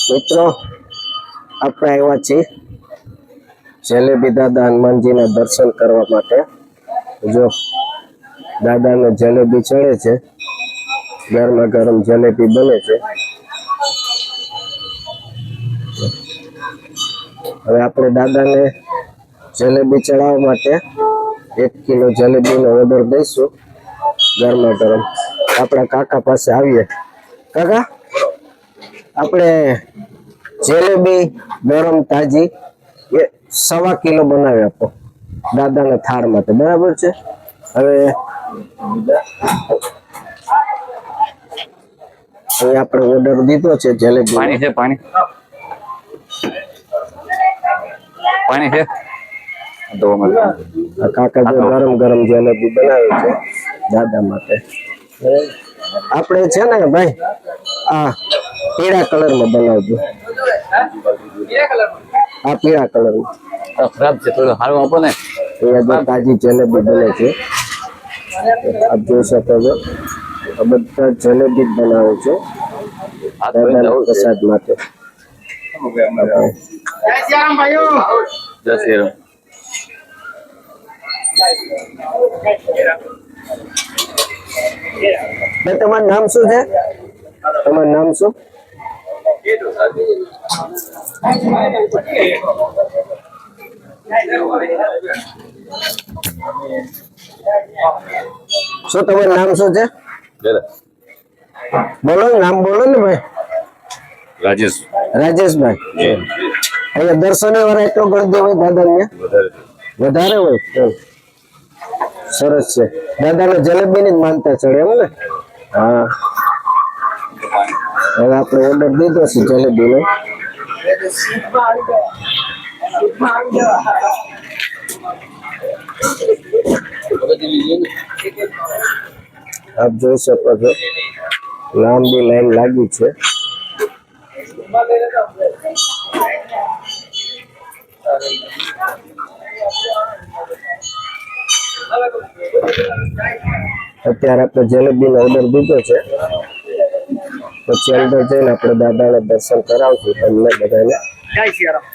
મિત્રો આપણે આવ્યા છીએ જલેબી દાદા હનુમાનજીના દર્શન કરવા માટે। જો દાદાને જલેબી ચડે છે, ગરમા ગરમ જલેબી બને છે। હવે આપણે દાદાને જલેબી ચડાવવા માટે 1 કિલો જલેબીનો ઓર્ડર દઈશું ગરમા ગરમ। આપણા કાકા પાસે આવીએ। કાકા, આપણે જલેબી ગરમ તાજી 1.25 કિલો બનાવી આપો દાદાના થાળ માટે, બરાબર છે? હવે આપણે ઓર્ડર દીધો છે જલેબી। પાણી છે, પાણી છે તો કાકા જો ગરમ ગરમ જલેબી બનાવે છે દાદા માટે। આપણે છે ને ભાઈ આ પીળા કલરમાં બનાવજો। આ પીળા કલરમાં ખરાબ છે, થોડું સારું આપો ને। અહીંયા તાજી જલેબી બને છે, આપ જોઈ શકો છો। આ બધા જલેબી જ બનાવે છે દાદાના પ્રસાદ માટે। જય શ્રી રામ। તમારું નામ શું છે? તમારું નામ શું? શું તમારું નામ શું છે? બોલો નામ બોલો ને ભાઈ। રાજેશ। રાજેશભાઈ। અહીંયા દર્શને વાળા એટલો ગળદી હોય દાદા? વધારે હોય? સરસ છે। દાદાને જલેબીની જ માનતા ચડે એમ ને? હા। હવે આપણે ઓર્ડર દીધો છે જલેબીનો। આપ જોઈ શકો છો લાંબી લાઈન લાગી છે। અત્યારે આપણે જલેબીનો ઓર્ડર દીધો છે, પછી અંદર જઈને આપણે દાદાને દર્શન કરાવશું તમને બધાને। જય શ્રી રામ।